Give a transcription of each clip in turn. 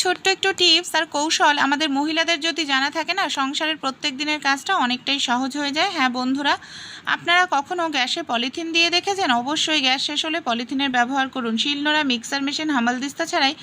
ছোট্ট একটু টিপস আর কৌশল আমাদের মহিলাদের যদি জানা থাকে না, সংসারের প্রত্যেক দিনের কাজটা অনেকটাই সহজ হয়ে যায়। হ্যাঁ বন্ধুরা, আপনারা কখনও গ্যাসে পলিথিন দিয়ে দেখেছেন? অবশ্যই গ্যাস শেষ হলে পলিথিনের ব্যবহার করুন। শিলনোড়া, মিক্সার মেশিন, হামালদিস্তা ছাড়াই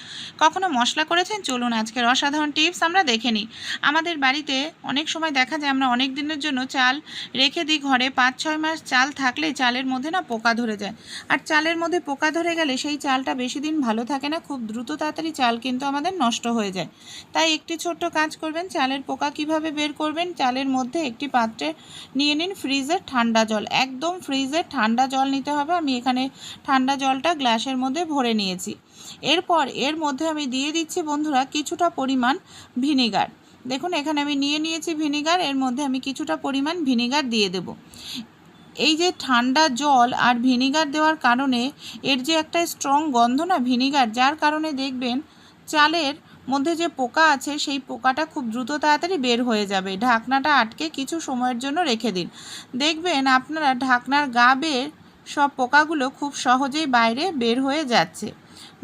কখনো মশলা করেছেন? চলুন আজকের অসাধারণ টিপস আমরা দেখে নিই। আমাদের বাড়িতে অনেক সময় দেখা যায় আমরা অনেক দিনের জন্য চাল রেখে দিই ঘরে। 5-6 মাস চাল থাকলে চালের মধ্যে না পোকা ধরে যায়, আর চালের মধ্যে পোকা ধরে গেলে সেই চালটা বেশি দিন ভালো থাকে না, খুব দ্রুত তাড়াতাড়ি চাল কিন্তু আমাদের নষ্ট হয়ে যায়। তাই একটি ছোট্ট কাজ করবেন। চালের পোকা কিভাবে বের করবেন? চালের মধ্যে একটি পাত্রে নিয়ে নিন ফ্রিজের ঠান্ডা জল। একদম ফ্রিজের ঠান্ডা জল নিতে হবে। আমি এখানে ঠান্ডা জলটা গ্লাসের মধ্যে ভরে নিয়েছি। এরপর এর মধ্যে আমি দিয়ে দিচ্ছি বন্ধুরা কিছুটা পরিমাণ ভিনিগার। দেখুন এখানে আমি নিয়ে নিয়েছি ভিনিগার, এর মধ্যে আমি কিছুটা পরিমাণ ভিনিগার দিয়ে দেব। এই যে ঠান্ডা জল আর ভিনিগার দেওয়ার কারণে এর যে একটা স্ট্রং গন্ধ না ভিনিগার, যার কারণে দেখবেন চালের মধ্যে যে পোকা আছে সেই পোকাটা খুব দ্রুত তাড়াতাড়ি বের হয়ে যাবে। ঢাকনাটা আটকে কিছু সময়ের জন্য রেখে দিন। দেখবেন আপনারা ঢাকনার গা বের সব পোকাগুলো খুব সহজেই বাইরে বের হয়ে যাচ্ছে।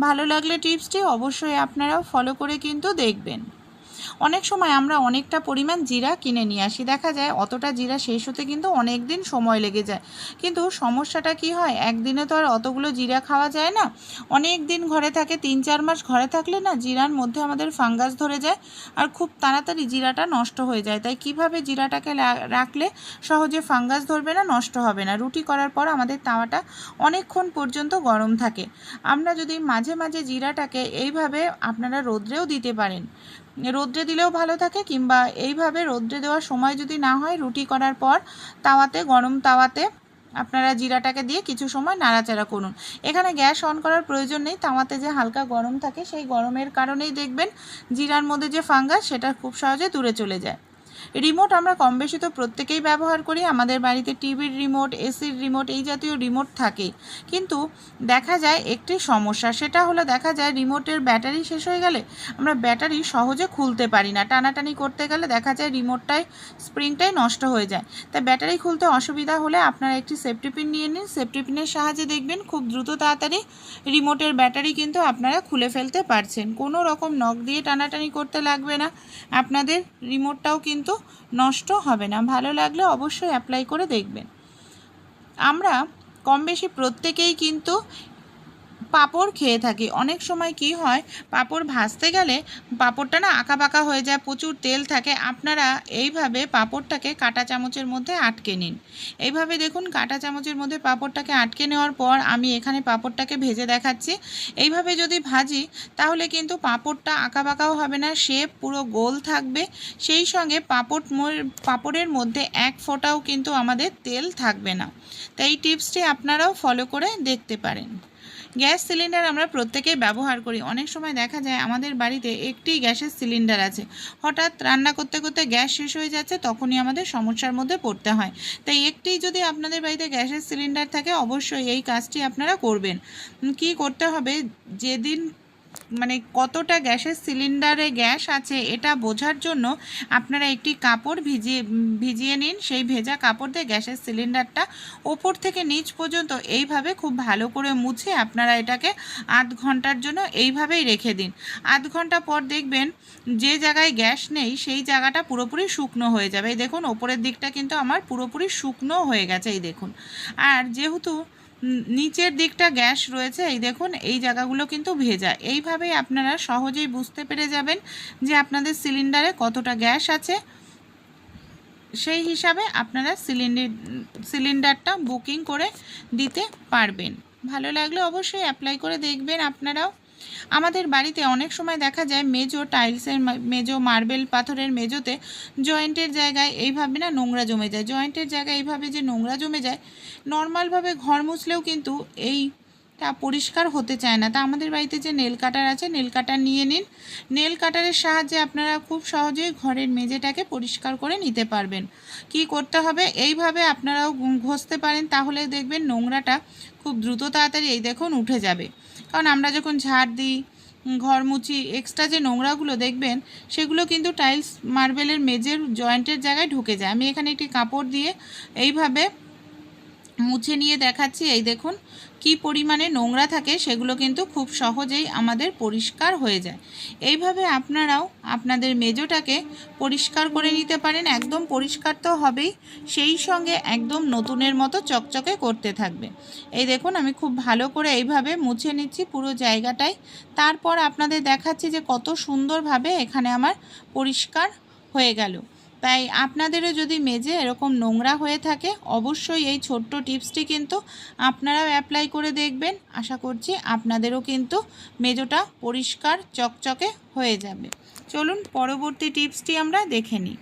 ভালো লাগলে টিপসটি অবশ্যই আপনারাও ফলো করে কিন্তু দেখবেন। অনেক সময় আমরা অনেকটা পরিমাণ জিরা কিনে নিয়ে আসি, দেখা যায় অতটা জিরা শেষ হতে কিন্তু অনেক দিন সময় লেগে যায়। কিন্তু সমস্যাটা কি হয়, একদিনে তো আর অতগুলো জিরা খাওয়া যায় না। অনেক দিন ঘরে থাকে, 3-4 মাস ঘরে থাকলে না জিরার মধ্যে আমাদের ফাঙ্গাস ধরে যায় আর খুব তাড়াতাড়ি জিরাটা নষ্ট হয়ে যায়। তাই কিভাবে জিরাটাকে রাখলে সহজে ফাঙ্গাস ধরবে না, নষ্ট হবে না? রুটি করার পর আমাদের তাওয়াটা অনেকক্ষণ পর্যন্ত গরম থাকে। আমরা যদি মাঝে মাঝে জিরাটাকে এইভাবে আপনারা রোদ্রেও দিতে পারেন, রোদ্রে দিলেও ভালো থাকে, কিংবা এইভাবে রোদ্রে দেওয়ার সময় যদি না হয় রুটি করার পর তাওয়াতে, গরম তাওয়াতে আপনারা জিরাটাকে দিয়ে কিছু সময় নাড়াচাড়া করুন। এখানে গ্যাস অন করার প্রয়োজন নেই, তাওয়াতে যে হালকা গরম থাকে সেই গরমের কারণেই দেখবেন জিরার মধ্যে যে ফাঙ্গাস সেটা খুব সহজে দূরে চলে যায়। রিমোট আমরা কম বেশি তো প্রত্যেকেই ব্যবহার করি। আমাদের বাড়িতে টিভির রিমোট, এসির রিমোট, এই জাতীয় রিমোট থাকেই। কিন্তু দেখা যায় একটি সমস্যা, সেটা হলো দেখা যায় রিমোটের ব্যাটারি শেষ হয়ে গেলে আমরা ব্যাটারি সহজে খুলতে পারি না। টানাটানি করতে গেলে দেখা যায় রিমোটটাই, স্প্রিংটাই নষ্ট হয়ে যায়। তাই ব্যাটারি খুলতে অসুবিধা হলে আপনারা একটি সেফটি পিন নিয়ে নিন। সেফটি পিনের সাহায্যে দেখবেন খুব দ্রুত তাড়াতাড়ি রিমোটের ব্যাটারি কিন্তু আপনারা খুলে ফেলতে পারছেন। কোনো রকম নখ দিয়ে টানাটানি করতে লাগবে না, আপনাদের রিমোটটাও কিন্তু নষ্ট হবে না। ভালো লাগলে অবশ্যই অ্যাপ্লাই করে দেখবেন। আমরা কম বেশি প্রত্যেকেই কিন্তু পাঁপড় খেয়ে থাকি। অনেক সময় কি হয়, পাঁপড় ভাজতে গেলে পাঁপড়টা না আঁকা বাঁকা হয়ে যায়, প্রচুর তেল থাকে। আপনারা এইভাবে পাঁপড়টাকে কাঁটা চামচের মধ্যে আটকে নিন। এইভাবে দেখুন কাঁটা চামচের মধ্যে পাঁপড়টাকে আটকে নেওয়ার পর আমি এখানে পাঁপড়টাকে ভেজে দেখাচ্ছি। এইভাবে যদি ভাজি তাহলে কিন্তু পাঁপড়টা আঁকা বাঁকাও হবে না, শেপ পুরো গোল থাকবে। সেই সঙ্গে পাঁপড়ের মধ্যে এক ফোঁটাও কিন্তু আমাদের তেল থাকবে না। তাই এই টিপসটি আপনারাও ফলো করে দেখতে পারেন। গ্যাস সিলিন্ডার আমরা প্রত্যেকেই ব্যবহার করি। অনেক সময় দেখা যায় আমাদের বাড়িতে একটি গ্যাসের সিলিন্ডার আছে, হঠাৎ রান্না করতে করতে গ্যাস শেষ হয়ে যাচ্ছে, তখনই আমাদের সমস্যার মধ্যে পড়তে হয়। তাই একটি যদি আপনাদের বাড়িতে গ্যাসের সিলিন্ডার থাকে অবশ্যই এই কাজটি আপনারা করবেন। কি করতে হবে, যেদিন কতটা গ্যাসের সিলিন্ডারে গ্যাস আছে এটা বোঝার জন্য আপনারা একটি কাপড় ভিজিয়ে নিন। সেই ভেজা কাপড় দিয়ে গ্যাসের সিলিন্ডারটা ওপর থেকে নিচ পর্যন্ত এইভাবে খুব ভালো করে মুছে আপনারা এটাকে 8 ঘন্টার জন্য এইভাবেই রেখে দিন। 8 ঘন্টা পর দেখবেন যে জায়গায় গ্যাস নেই সেই জায়গাটা পুরোপুরি শুকনো হয়ে যাবে। এই দেখুন ওপরের দিকটা কিন্তু আমার পুরোপুরি শুকনো হয়ে গেছে, এই দেখুন। আর যেহেতু নিচের দিকটা গ্যাস রয়েছে, এই দেখুন এই জায়গাগুলো কিন্তু ভেজা। এইভাবেই আপনারা সহজেই বুঝতে পেরে যাবেন যে আপনাদের সিলিন্ডারে কতটা গ্যাস আছে। সেই হিসাবে আপনারা সিলিন্ডারটা বুকিং করে দিতে পারবেন। ভালো লাগলে অবশ্যই অ্যাপ্লাই করে দেখবেন আপনারাও। আমাদের বাড়িতে অনেক সময় দেখা যায় মেজো টাইলসের মেজো, মার্বেল পাথরের মেজোতে জয়েন্টের জায়গায় এইভাবে না নোংরা জমে যায়। জয়েন্টের জায়গায় এইভাবে যে নোংরা জমে যায়, নর্মালভাবে ঘর মুছলেও কিন্তু এইটা পরিষ্কার হতে চায় না। তা আমাদের বাড়িতে যে নেল কাটার আছে, নেল কাটার নিয়ে নিন। নেল কাটারের সাহায্যে আপনারা খুব সহজেই ঘরের মেঝেটাকে পরিষ্কার করে নিতে পারবেন। কি করতে হবে, এইভাবে আপনারাও ঘষতে পারেন, তাহলে দেখবেন নোংরাটা খুব দ্রুত তাড়াতাড়ি এই দেখুন উঠে যাবে। কারণ আমরা যখন ঝাড় দিই, ঘর মুছি, এক্সট্রা যে নোংরাগুলো দেখবেন সেগুলো কিন্তু টাইলস, মার্বেলের মেঝের জয়েন্টের জায়গায় ঢুকে যায়। আমি এখানে একটি কাপড় দিয়ে এইভাবে মুছে নিয়ে দেখাচ্ছি। এই দেখুন কি পরিমাণে নোংরা থাকে সেগুলো কিন্তু খুব সহজেই আমাদের পরিষ্কার হয়ে যায়। এইভাবে আপনারাও আপনাদের মেজোটাকে পরিষ্কার করে নিতে পারেন। একদম পরিষ্কার তো হবেই, সেই সঙ্গে একদম নতুনের মতো চকচকে করতে থাকবে। এই দেখুন আমি খুব ভালো করে এইভাবে মুছে নিচ্ছি পুরো জায়গাটাই। তারপর আপনাদের দেখাচ্ছি যে কত সুন্দরভাবে এখানে আমার পরিষ্কার হয়ে গেল। তাই আপনাদেরও যদি মেজে এরকম নোংরা হয়ে থাকে, অবশ্যই এই ছোট্ট টিপসটি কিন্তু আপনারাও অ্যাপ্লাই করে দেখবেন। আশা করছি আপনাদেরও কিন্তু মেজোটা পরিষ্কার চকচকে হয়ে যাবে। চলুন পরবর্তী টিপসটি আমরা দেখে নিই।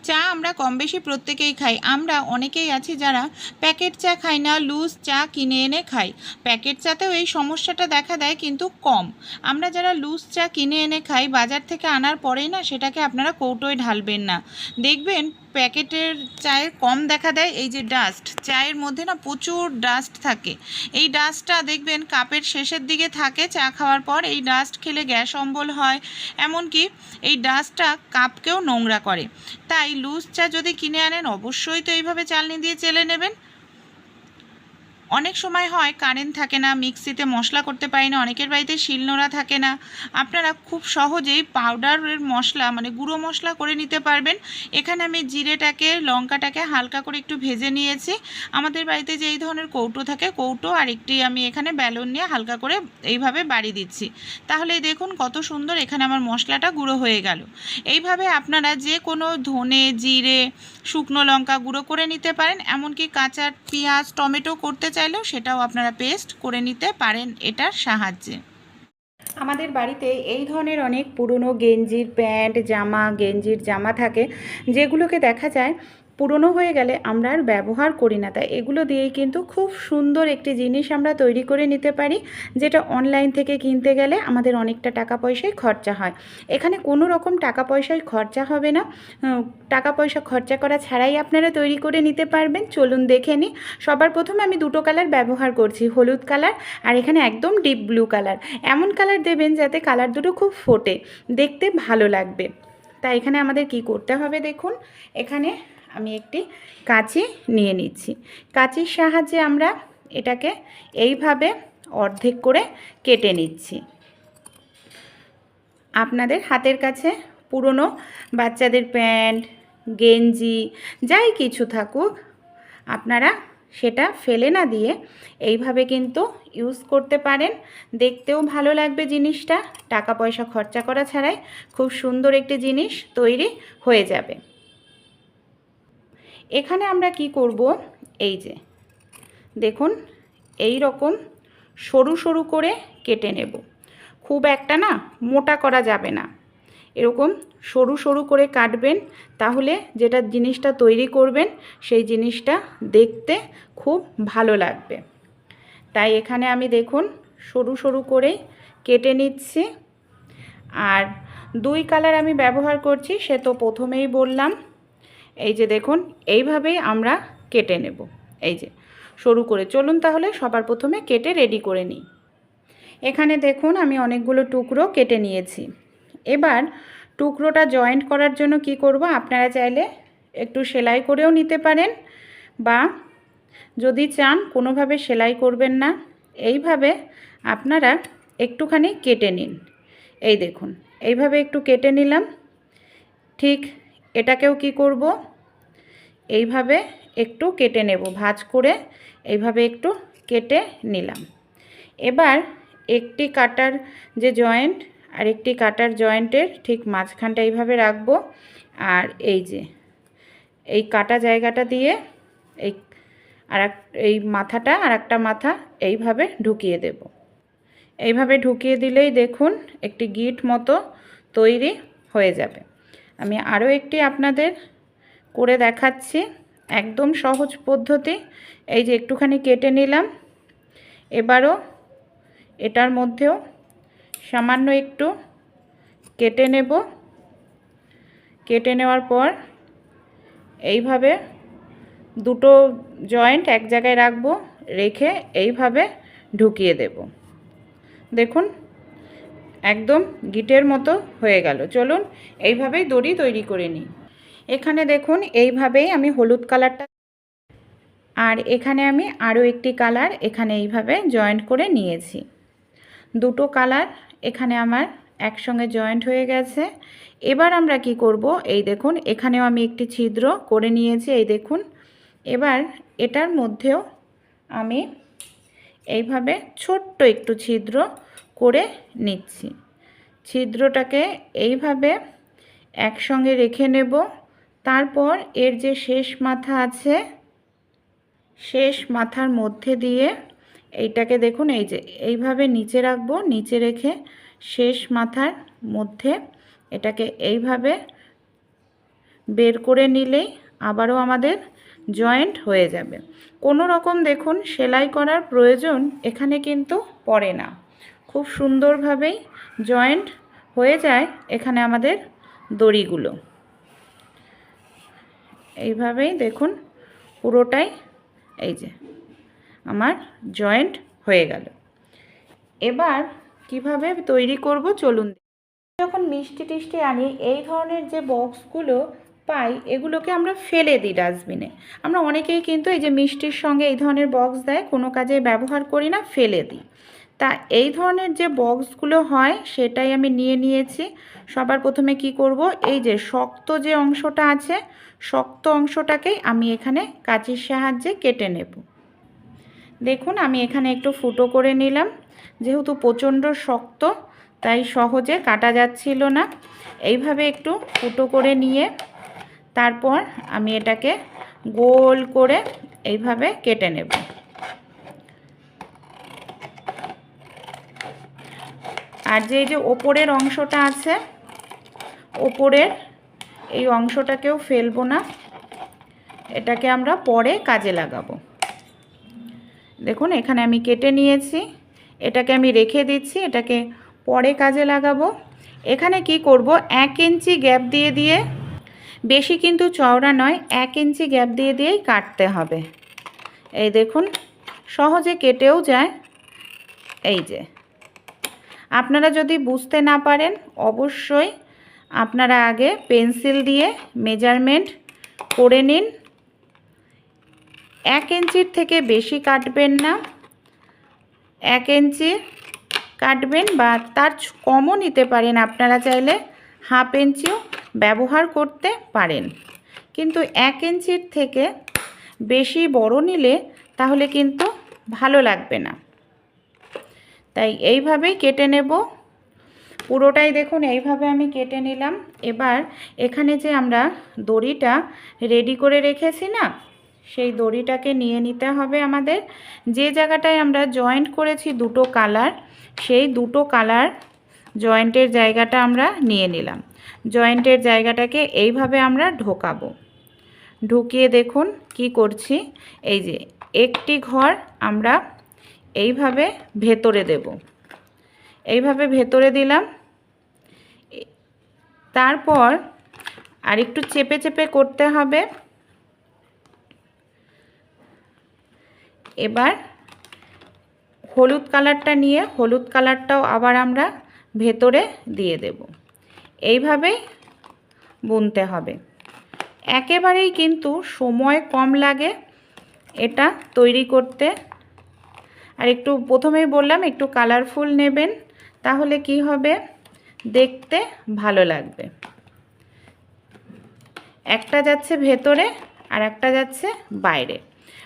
চা আমরা কম বেশি প্রত্যেকেই খাই। আমরা অনেকেই আছি যারা প্যাকেট চা খাই না, লুজ চা কিনে এনে খাই। প্যাকেট চাতেও এই সমস্যাটা দেখা দেয়, কিন্তু কম। আমরা যারা লুজ চা কিনে এনে খাই, বাজার থেকে আনার পরেই না সেটাকে আপনারা কৌটোয় ঢালবেন না। দেখবেন প্যাকেটের চায়ে কম দেখা দেয় এই যে ডাস্ট, চায়ের মধ্যে না প্রচুর ডাস্ট থাকে। এই ডাস্টটা দেখবেন কাপের শেষের দিকে থাকে চা খাওয়ার পর। এই ডাস্ট খেলে গ্যাস অম্বল হয়, এমনকি এই ডাস্টটা কাপকেও নোংরা করে। তাই লুজ চা যদি কিনে আনেন, অবশ্যই তো এইভাবে চালনি দিয়ে চেলে নেবেন। অনেক সময় হয় কারেন্ট থাকে না, মিক্সিতে মশলা করতে পারি না, অনেকের বাড়িতে শিলনোড়া থাকে না। আপনারা খুব সহজেই পাউডারের মশলা মানে গুঁড়ো মশলা করে নিতে পারবেন। এখানে আমি জিরেটাকে, লঙ্কাটাকে হালকা করে একটু ভেজে নিয়েছি। আমাদের বাড়িতে যে এই ধরনের কৌটো থাকে, কৌটো আর একটি আমি এখানে বেলন নিয়ে হালকা করে এইভাবে বাড়ি দিচ্ছি। তাহলে দেখুন কত সুন্দর এখানে আমার মশলাটা গুঁড়ো হয়ে গেল। এইভাবে আপনারা যে কোনো ধনে, জিরে, শুকনো লঙ্কা গুঁড়ো করে নিতে পারেন। এমনকি কাঁচা পেঁয়াজ, টমেটো করতে চাইলেও সেটাও আপনারা পেস্ট করে নিতে পারেন এটার সাহায্যে। আমাদের বাড়িতে এই ধরনের অনেক পুরনো গেঞ্জির প্যান্ট, জামা, গেঞ্জির জামা থাকে, যেগুলোকে দেখা যায় পুরনো হয়ে গেলে আমরা আর ব্যবহার করি না। তাই এগুলো দিয়েই কিন্তু খুব সুন্দর একটি জিনিস আমরা তৈরি করে নিতে পারি, যেটা অনলাইন থেকে কিনতে গেলে আমাদের অনেকটা টাকা পয়সায় খরচা হয়। এখানে কোনো রকম টাকা পয়সায় খরচা হবে না। টাকা পয়সা খরচা করা ছাড়াই আপনারা তৈরি করে নিতে পারবেন। চলুন দেখে নিই। সবার প্রথমে আমি দুটো কালার ব্যবহার করছি, হলুদ কালার আর এখানে একদম ডিপ ব্লু কালার। এমন কালার দেবেন যাতে কালার দুটো খুব ফোটে, দেখতে ভালো লাগবে। তাই এখানে আমাদের কি করতে হবে দেখুন। এখানে আমি একটি কাঁচি নিয়ে নিচ্ছি। কাঁচির সাহায্যে আমরা এটাকে এইভাবে অর্ধেক করে কেটে নিচ্ছি। আপনাদের হাতের কাছে পুরনো বাচ্চাদের প্যান্ট, গেঞ্জি যাই কিছু থাকুক, আপনারা সেটা ফেলে না দিয়ে এইভাবে কিন্তু ইউজ করতে পারেন। দেখতেও ভালো লাগবে জিনিসটা, টাকা পয়সা খরচা করা ছাড়াই খুব সুন্দর একটি জিনিস তৈরি হয়ে যাবে। এখানে আমরা কি করব, এই যে দেখুন এই রকম সরু সরু করে কেটে নেব। খুব একটা না মোটা করা যাবে না, এরকম সরু সরু করে কাটবেন। তাহলে যেটা জিনিসটা তৈরি করবেন সেই জিনিসটা দেখতে খুব ভালো লাগবে। তাই এখানে আমি দেখুন সরু সরু করে কেটে নিচ্ছি। আর দুই কালার আমি ব্যবহার করছি, সে তো প্রথমেই বললাম। এই যে দেখুন এইভাবেই আমরা কেটে নেব, এই যে সরু করে। চলুন তাহলে সবার প্রথমে কেটে রেডি করে নিই। এখানে দেখুন আমি অনেকগুলো টুকরো কেটে নিয়েছি। এবার টুকরোটা জয়েন্ট করার জন্য কি করব, আপনারা চাইলে একটু সেলাই করেও নিতে পারেন, বা যদি চান কোনোভাবে সেলাই করবেন না, এইভাবে আপনারা একটুখানি কেটে নিন। এই দেখুন এইভাবে একটু কেটে নিলাম। ঠিক এটাকেও কি করব, এইভাবে একটু কেটে নেব, ভাঁজ করে এইভাবে একটু কেটে নিলাম। এবার একটি কাটার যে জয়েন্ট আর একটি কাটার জয়েন্টের ঠিক মাঝখানটা এইভাবে রাখবো। আর এই যে এই কাটা জায়গাটা দিয়ে এই মাথাটা আর একটা মাথা এইভাবে ঢুকিয়ে দেব। এইভাবে ঢুকিয়ে দিলেই দেখুন একটি গিট মতো তৈরি হয়ে যাবে। আমি আরও একটি আপনাদের করে দেখাচ্ছি, একদম সহজ পদ্ধতি। এই যে একটুখানি কেটে নিলাম, এবারও এটার মধ্যেও সামান্য একটু কেটে নেব। কেটে নেওয়ার পর এইভাবে দুটো জয়েন্ট এক জায়গায় রাখবো, রেখে এইভাবে ঢুকিয়ে দেব। দেখুন একদম গিটের মতো হয়ে গেল। চলুন এইভাবেই দড়ি তৈরি করে নিই। এখানে দেখুন এইভাবেই আমি হলুদ কালারটা আর এখানে আমি আরও একটি কালার এখানে এইভাবে জয়েন্ট করে নিয়েছি। দুটো কালার এখানে আমার একসঙ্গে জয়েন্ট হয়ে গেছে। এবার আমরা কি করব, এই দেখুন এখানেও আমি একটি ছিদ্র করে নিয়েছি, এই দেখুন। এবার এটার মধ্যেও আমি এইভাবে ছোট্ট একটু ছিদ্র করে নিচ্ছি। ছিদ্রটাকে এইভাবে একসঙ্গে রেখে নেব। তারপর এর যে শেষ মাথা আছে, শেষ মাথার মধ্যে দিয়ে এইটাকে দেখুন এই যে এইভাবে নিচে রাখবো। নিচে রেখে শেষ মাথার মধ্যে এটাকে এইভাবে বের করে নিলেই আবারও আমাদের জয়েন্ট হয়ে যাবে। কোনো রকম দেখুন সেলাই করার প্রয়োজন এখানে কিন্তু পড়ে না, খুব সুন্দরভাবেই জয়েন্ট হয়ে যায় এখানে আমাদের দড়িগুলো। এইভাবেই দেখুন পুরোটাই এই যে আমার জয়েন্ট হয়ে গেল। এবার কিভাবে তৈরি করব চলুন। যখন মিষ্টি টিষ্টি আনি এই ধরনের যে বক্সগুলো পাই এগুলোকে আমরা ফেলে দিই ডাস্টবিনে। আমরা অনেকেই কিন্তু এই যে মিষ্টির সঙ্গে এই ধরনের বক্স দেয়, কোনো কাজে ব্যবহার করি না, ফেলে দিই। তা এই ধরনের যে বক্সগুলো হয় সেটাই আমি নিয়ে নিয়েছি। সবার প্রথমে কি করব, এই যে শক্ত যে অংশটা আছে, শক্ত অংশটাকেই আমি এখানে কাঁচির সাহায্যে কেটে নেব। দেখুন আমি এখানে একটু ফুটো করে নিলাম, যেহেতু প্রচণ্ড শক্ত তাই সহজে কাটা যাচ্ছিল না। এইভাবে একটু ফুটো করে নিয়ে তারপর আমি এটাকে গোল করে এইভাবে কেটে নেব। আর যে এই যে ওপরের অংশটা আছে, ওপরের এই অংশটাকেও ফেলবো না, এটাকে আমরা পরে কাজে লাগাবো। দেখুন এখানে আমি কেটে নিয়েছি, এটাকে আমি রেখে দিচ্ছি, এটাকে পরে কাজে লাগাবো। এখানে কি করব, 1 ইঞ্চি গ্যাপ দিয়ে দিয়ে, বেশি কিন্তু চওড়া নয়, 1 ইঞ্চি গ্যাপ দিয়ে দিয়েই কাটতে হবে। এই দেখুন সহজে কেটেও যায়। এই যে আপনারা যদি বুঝতে না পারেন অবশ্যই আপনারা আগে পেন্সিল দিয়ে মেজারমেন্ট করে নিন। 1 ইঞ্চির থেকে বেশি কাটবেন না, 1 ইঞ্চি কাটবেন বা তার কমও নিতে পারেন। আপনারা চাইলে হাফ ইঞ্চিও ব্যবহার করতে পারেন, কিন্তু 1 ইঞ্চির থেকে বেশি বড় নিলে তাহলে কিন্তু ভালো লাগবে না। তাই এইভাবেই কেটে নেব পুরোটাই। দেখুন এইভাবে আমি কেটে নিলাম। এবার এখানে যে আমরা দড়িটা রেডি করে রেখেছি না, সেই দড়িটাকে নিয়ে নিতে হবে আমাদের। যে জায়গাটায় আমরা জয়েন্ট করেছি দুটো কালার, সেই দুটো কালার জয়েন্টের জায়গাটা আমরা নিয়ে নিলাম। জয়েন্টের জায়গাটাকে এইভাবে আমরা ঢোকাবো। ঢুকিয়ে দেখুন কি করছি, এই যে একটি ঘর আমরা এইভাবে ভেতরে দেব। এইভাবে ভেতরে দিলাম। তারপর আর একটু চেপে চেপে করতে হবে। এবার হলুদ কালারটা নিয়ে হলুদ কালারটাও আবার আমরা ভেতরে দিয়ে দেব। এইভাবেই বুনতে হবে। একেবারেই কিন্তু সময় কম লাগে এটা তৈরি করতে। আর একটু প্রথমেই বললাম একটু কালারফুল নেবেন, তাহলে কি হবে, দেখতে ভালো লাগবে। একটা যাচ্ছে ভেতরে আর একটা যাচ্ছে বাইরে,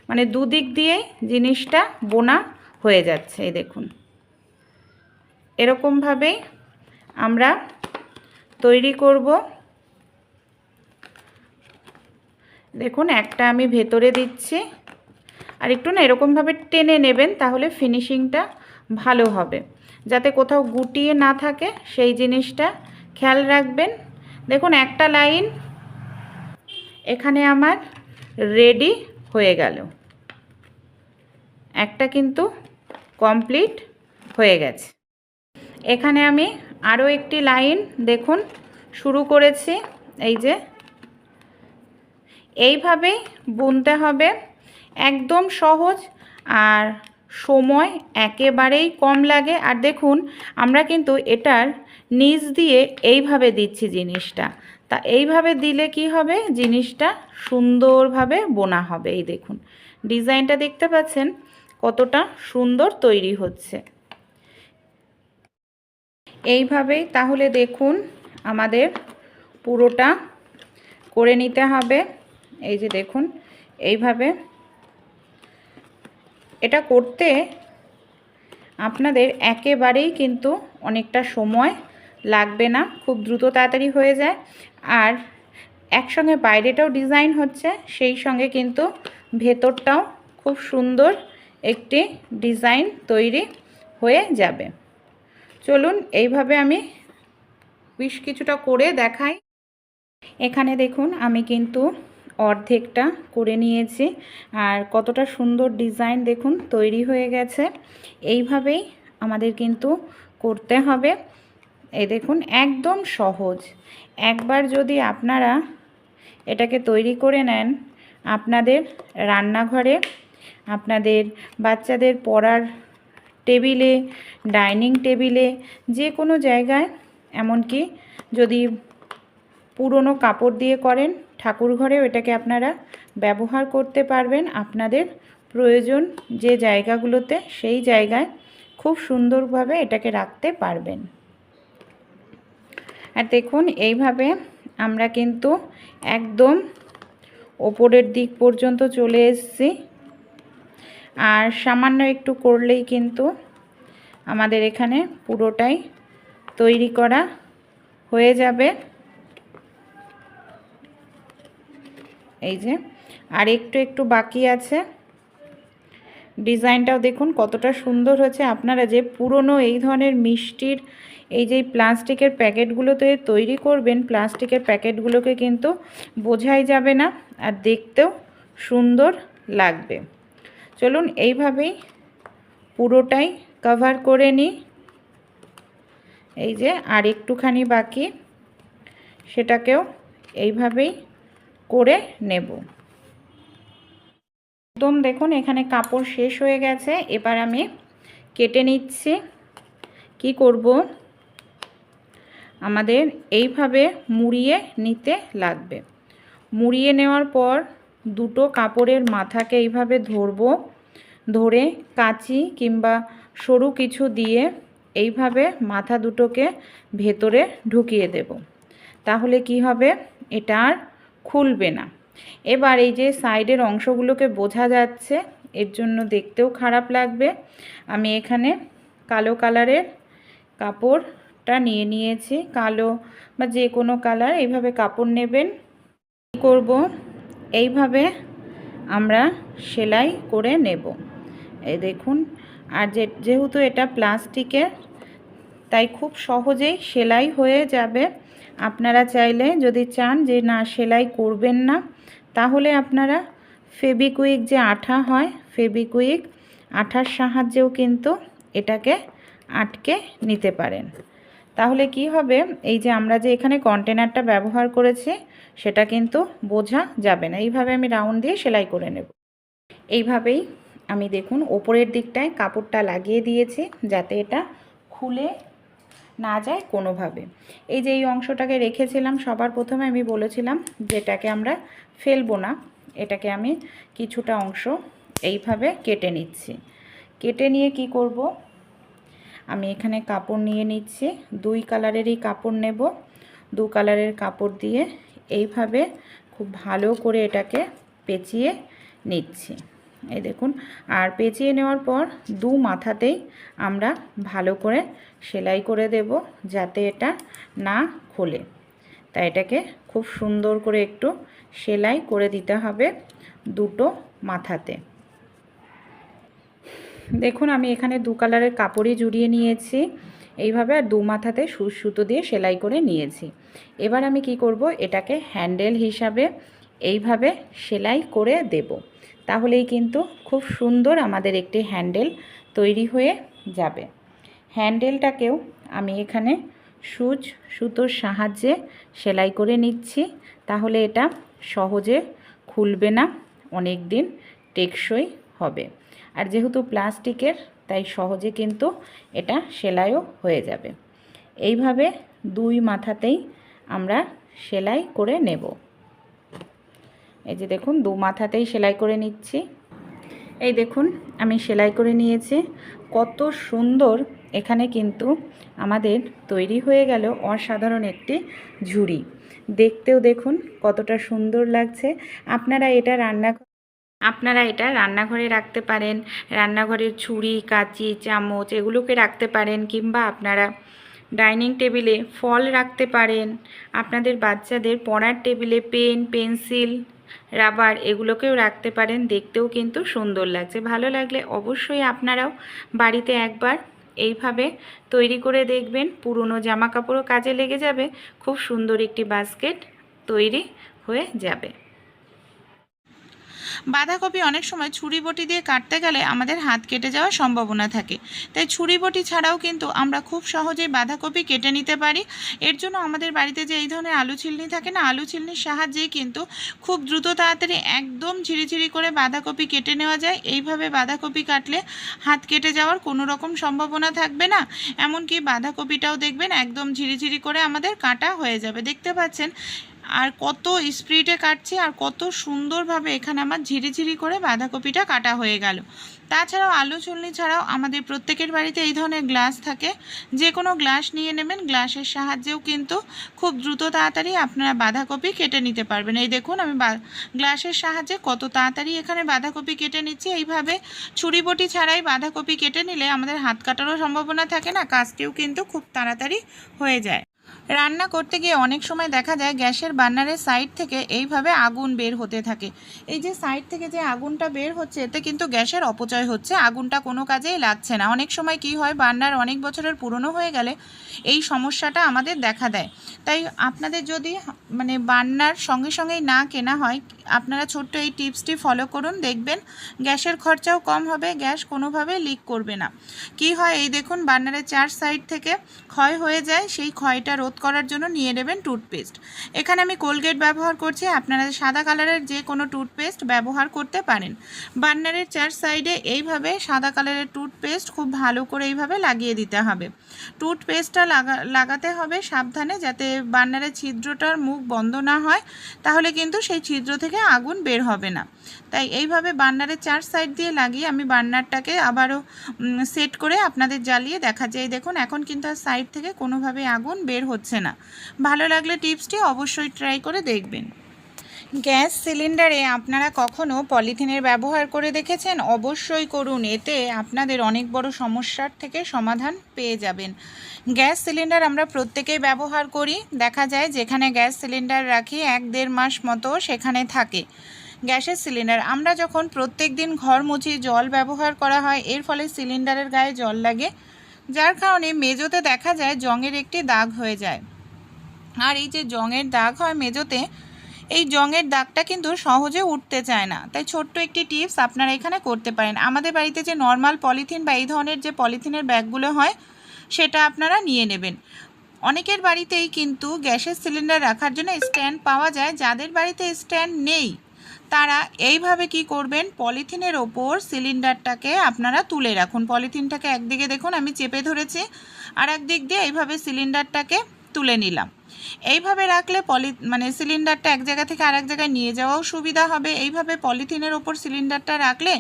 মানে দুদিক দিয়েই জিনিসটা বোনা হয়ে যাচ্ছে। এই দেখুন এরকমভাবেই আমরা তৈরি করব। দেখুন একটা আমি ভেতরে দিচ্ছি, আর একটু না এরকমভাবে টেনে নেবেন, তাহলে ফিনিশিংটা ভালো হবে। যাতে কোথাও গুটিয়ে না থাকে সেই জিনিসটা খেয়াল রাখবেন। দেখুন একটা লাইন এখানে আমার রেডি হয়ে গেল, একটা কিন্তু কমপ্লিট হয়ে গেছে। এখানে আমি আরও একটি লাইন দেখুন শুরু করেছি। এই যে এইভাবেই বুনতে হবে, একদম সহজ আর সময় একেবারেই কম লাগে। আর দেখুন আমরা কিন্তু এটার নিচ দিয়ে এইভাবে দিচ্ছি জিনিসটা, তা এইভাবে দিলে কি হবে, জিনিসটা সুন্দরভাবে বোনা হবে। এই দেখুন ডিজাইনটা দেখতে পাচ্ছেন কতটা সুন্দর তৈরি হচ্ছে। এইভাবেই তাহলে দেখুন আমাদের পুরোটা করে নিতে হবে। এই যে দেখুন এইভাবে এটা করতে আপনাদের একেবারেই কিন্তু অনেকটা সময় লাগবে না, খুব দ্রুত তাড়াতাড়ি হয়ে যায়। আর একসঙ্গে বাইরেটাও ডিজাইন হচ্ছে, সেই সঙ্গে কিন্তু ভেতরটাও খুব সুন্দর একটি ডিজাইন তৈরি হয়ে যাবে। চলুন এইভাবে আমি বেশ কিছুটা করে দেখাই। এখানে দেখুন আমি কিন্তু অর্ধেকটা করে নিয়েছি, আর কতটা সুন্দর ডিজাইন দেখুন তৈরি হয়ে গেছে। এইভাবেই আমাদের কিন্তু করতে হবে। এই দেখুন একদম সহজ। একবার যদি আপনারা এটাকে তৈরি করে নেন, আপনাদের রান্নাঘরে, আপনাদের বাচ্চাদের পড়ার টেবিলে, ডাইনিং টেবিলে, যে কোনো জায়গায়, এমনকি যদি পুরনো কাপড় দিয়ে করেন ঠাকুর ঘরেও এটাকে আপনারা ব্যবহার করতে পারবেন। আপনাদের প্রয়োজন যে জায়গাগুলোতে সেই জায়গায় খুব সুন্দরভাবে এটাকে রাখতে পারবেন। আর দেখুন এইভাবে আমরা কিন্তু একদম ওপরের দিক পর্যন্ত চলে এসেছি। আর সামান্য একটু করলেই কিন্তু আমাদের এখানে পুরোটাই তৈরি করা হয়ে যাবে। এই যে আর একটু বাকি আছে। ডিজাইনটাও দেখুন কতটা সুন্দর হয়েছে। আপনারা যে পুরনো এই ধরনের মিষ্টির এই যে প্লাস্টিকের প্যাকেটগুলোতে তৈরি করবেন, প্লাস্টিকের প্যাকেটগুলোকে কিন্তু বোঝাই যাবে না, আর দেখতেও সুন্দর লাগবে। চলুন এইভাবেই পুরোটাই কভার করে নিই। এই যে আর একটুখানি বাকি, সেটাকেও এইভাবেই করে নেব। একদম দেখুন এখানে কাপড় শেষ হয়ে গেছে। এবার আমি কেটে নিচ্ছি। কি করব, আমাদের এইভাবে মুড়িয়ে নিতে লাগবে। মুড়িয়ে নেওয়ার পর দুটো কাপড়ের মাথাকে এইভাবে ধরবো, ধরে কাঁচি কিংবা সরু কিছু দিয়ে এইভাবে মাথা দুটোকে ভেতরে ঢুকিয়ে দেব। তাহলে কি হবে, এটা আর খুলবে না। এবার এই যে সাইডের অংশগুলোকে বোঝা যাচ্ছে, এর জন্য দেখতেও খারাপ লাগবে। আমি এখানে কালো কালারের কাপড়টা নিয়ে নিয়েছি, কালো বা যে কোনো কালার, এইভাবে কাপড় নেবেন। কী করব, এইভাবে আমরা সেলাই করে নেব। এই দেখুন, আর যেহেতু এটা প্লাস্টিকের, তাই খুব সহজেই সেলাই হয়ে যাবে। আপনারা চাইলে যদি চান যে না সেলাই করবেন না, তাহলে আপনারা ফেবিকুইক যে আঠা হয়, ফেবিকুইক আঠার সাহায্যেও কিন্তু এটাকে আটকে নিতে পারেন। তাহলে কি হবে, এই যে আমরা যে এখানে কন্টেনারটা ব্যবহার করেছি সেটা কিন্তু বোঝা যাবে না। এইভাবে আমি রাউন্ড দিয়ে সেলাই করে নেব। এইভাবেই আমি দেখুন ওপরের দিকটায় কাপড়টা লাগিয়ে দিয়েছি, যাতে এটা খুলে না যায় কোনোভাবে। এই যে এই অংশটাকে রেখেছিলাম সবার প্রথমে, আমি বলেছিলাম যেটাকে আমরা ফেলবো না, এটাকে আমি কিছুটা অংশ এইভাবে কেটে নিচ্ছি। কেটে নিয়ে কি করব, আমি এখানে কাপড় নিয়ে নিচ্ছি, দুই কালারেরই কাপড় নেব। দু কালারের কাপড় দিয়ে এইভাবে খুব ভালো করে এটাকে পেঁচিয়ে নিচ্ছি। এই দেখুন, আর পেঁচিয়ে নেওয়ার পর দু মাথাতেই আমরা ভালো করে সেলাই করে দেব, যাতে এটা না খোলে। তাই এটাকে খুব সুন্দর করে একটু সেলাই করে দিতে হবে দুটো মাথাতে। দেখুন আমি এখানে দু কালারের কাপড়ই জুড়িয়ে নিয়েছি এইভাবে, আর দু মাথাতে সুতো দিয়ে সেলাই করে নিয়েছি। এবার আমি কি করব, এটাকে হ্যান্ডেল হিসাবে এইভাবে সেলাই করে দেব। তাহলেই কিন্তু খুব সুন্দর আমাদের একটি হ্যান্ডেল তৈরি হয়ে যাবে। হ্যান্ডেলটাকেও আমি এখানে সুতোর সাহায্যে সেলাই করে নিচ্ছি, তাহলে এটা সহজে খুলবে না, অনেক দিন টেকসই হবে। আর যেহেতু প্লাস্টিকের, তাই সহজে কিন্তু এটা সেলাইও হয়ে যাবে। এইভাবে দুই মাথাতেই আমরা সেলাই করে নেব। এই যে দেখুন দু মাথাতেই সেলাই করে নিচ্ছি। এই দেখুন আমি সেলাই করে নিয়েছি, কত সুন্দর এখানে কিন্তু আমাদের তৈরি হয়ে গেল অসাধারণ একটি ঝুড়ি। দেখতেও দেখুন কতটা সুন্দর লাগছে। আপনারা এটা রান্নাঘরে রাখতে পারেন, রান্নাঘরের ছুরি কাঁচি চামচ এগুলোকে রাখতে পারেন, কিংবা আপনারা ডাইনিং টেবিলে ফল রাখতে পারেন, আপনাদের বাচ্চাদের পড়ার টেবিলে পেন পেন্সিল রাবার এগুলোকেও রাখতে পারেন। দেখতেও কিন্তু সুন্দর লাগছে। ভালো লাগলে অবশ্যই আপনারাও বাড়িতে একবার এইভাবে তৈরি করে দেখবেন। পুরনো জামা কাপড়ও কাজে লেগে যাবে, খুব সুন্দর একটি বাস্কেট তৈরি হয়ে যাবে। বাঁধাকপি অনেক সময় ছুরি বটি দিয়ে কাটতে গেলে আমাদের হাত কেটে যাওয়ার সম্ভাবনা থাকে, তাই ছুরি বটি ছাড়াও কিন্তু আমরা খুব সহজেই বাঁধাকপি কেটে নিতে পারি। এর জন্য আমাদের বাড়িতে যে এই ধরনের আলু ছিলনি থাকে না, আলু ছিলনির সাহায্যেই কিন্তু খুব দ্রুত তাড়াতাড়ি একদম ঝিরিঝিরি করে বাঁধাকপি কেটে নেওয়া যায়। এইভাবে বাঁধাকপি কাটলে হাত কেটে যাওয়ার কোনো রকম সম্ভাবনা থাকবে না, এমনকি বাঁধাকপিটাও দেখবেন একদম ঝিরিঝিরি করে আমাদের কাটা হয়ে যাবে। দেখতে পাচ্ছেন আর কত স্পিডে কাটছে, আর কত সুন্দরভাবে এখানে আমার ঝিরিঝিরি করে বাঁধাকপিটা কাটা হয়ে গেল। তাছাড়াও আলু চুলনি ছাড়াও আমাদের প্রত্যেকের বাড়িতে এই ধরনের গ্লাস থাকে, যে কোনো গ্লাস নিয়ে নেবেন। গ্লাসের সাহায্যেও কিন্তু খুব দ্রুত তাড়াতাড়ি আপনারা বাঁধাকপি কেটে নিতে পারবেন। এই দেখুন আমি গ্লাসের সাহায্যে কত তাড়াতাড়ি এখানে বাঁধাকপি কেটে নিচ্ছি। এইভাবে ছুরি বটি ছাড়াই বাঁধাকপি কেটে নিলে আমাদের হাত কাটারও সম্ভাবনা থাকে না, কাজটিও কিন্তু খুব তাড়াতাড়ি হয়ে যায়। রান্না করতে গিয়ে অনেক সময় দেখা যায় গ্যাসের বার্নারের সাইড থেকে এইভাবে আগুন বের হতে থাকে। এই যে সাইড থেকে যে আগুনটা বের হচ্ছে, এতে কিন্তু গ্যাসের অপচয় হচ্ছে, আগুনটা কোনো কাজেই লাগছে না। অনেক সময় কি হয়, বার্নার অনেক বছরের পুরনো হয়ে গেলে এই সমস্যাটা আমাদের দেখা দেয়। তাই আপনাদের যদি বার্নার সঙ্গে সঙ্গেই না কেনা হয়, আপনারা ছোট্ট এই টিপসটি ফলো করুন, দেখবেন গ্যাসের খরচাও কম হবে, গ্যাস কোনোভাবে লিক করবে না। কি হয়, এই দেখুন বার্নারের চার সাইড থেকে ক্ষয় হয়ে যায়, সেই ক্ষয়টা রোধ করার জন্য নিয়ে নেবেন টুথপেস্ট। এখানে আমি কোলগেট ব্যবহার করছি, আপনারা সাদা কালারের যে কোনো টুথপেস্ট ব্যবহার করতে পারেন। বার্নারের চার সাইডে এইভাবে সাদা কালারের টুথপেস্ট খুব ভালো করে এইভাবে লাগিয়ে দিতে হবে। টুথপেস্টটা লাগাতে হবে সাবধানে, যাতে বার্নারের ছিদ্রটার মুখ বন্ধ না হয়, তাহলে কিন্তু সেই ছিদ্র থেকে আগুন বের হবে না। তাই এইভাবে বার্নারের চার সাইড দিয়ে লাগিয়ে আমি বার্নারটাকে আবারও সেট করে আপনাদের জ্বালিয়ে দেখাচ্ছি। এই দেখুন এখন কিন্তু আর সাইড থেকে কোনোভাবে আগুন বের হচ্ছে না। ভালো লাগলে টিপসটি অবশ্যই ট্রাই করে দেখবেন। গ্যাস সিলিন্ডারে আপনারা কখনো পলিথিনের ব্যবহার করে দেখেছেন? অবশ্যই করুন, এতে আপনাদের অনেক বড় সমস্যার থেকে সমাধান পেয়ে যাবেন। গ্যাস সিলিন্ডার আমরা প্রত্যেকেই ব্যবহার করি, দেখা যায় যেখানে গ্যাস সিলিন্ডার রাখি 1-1.5 মাস মতো সেখানে থাকে গ্যাসের সিলিন্ডার। আমরা যখন প্রত্যেক দিন ঘর মুছি, জল ব্যবহার করা হয়, এর ফলে সিলিন্ডারের গায়ে জল লাগে, যার কারণে মেজোতে দেখা যায় জংয়ের একটি দাগ হয়ে যায়। আর এই যে জংয়ের দাগ হয় মেজোতে, এই জংয়ের দাগটা কিন্তু সহজে উঠতে চায় না। তাই ছোট্ট একটি টিপস আপনারা এখানে করতে পারেন। আমাদের বাড়িতে যে নর্মাল পলিথিন বা এই ধরনের যে পলিথিনের ব্যাগগুলো হয়, সেটা আপনারা নিয়ে নেবেন। অনেকের বাড়িতেই কিন্তু গ্যাসের সিলিন্ডার রাখার জন্য স্ট্যান্ড পাওয়া যায়। যাদের বাড়িতে স্ট্যান্ড নেই, তারা এইভাবে কি করবেন, পলিথিনের ওপর সিলিন্ডারটাকে আপনারা তুলে রাখুন। পলিথিনটাকে একদিকে দেখুন আমি চেপে ধরেছি, আর একদিক দিয়ে এইভাবে সিলিন্ডারটাকে তুলে নিলাম। এইভাবে রাখলে সিলিন্ডারটা এক জায়গা থেকে আরেক জায়গায় নিয়ে যাওয়াও সুবিধা হবে। এইভাবে পলিথিনের ওপর সিলিন্ডারটা রাখলে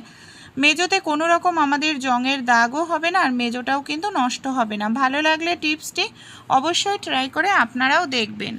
মেজোতে কোনো রকম আমাদের জংয়ের দাগও হবে না, আর মেজোটাও কিন্তু নষ্ট হবে না। ভালো লাগলে টিপসটি অবশ্যই ট্রাই করে আপনারাও দেখবেন।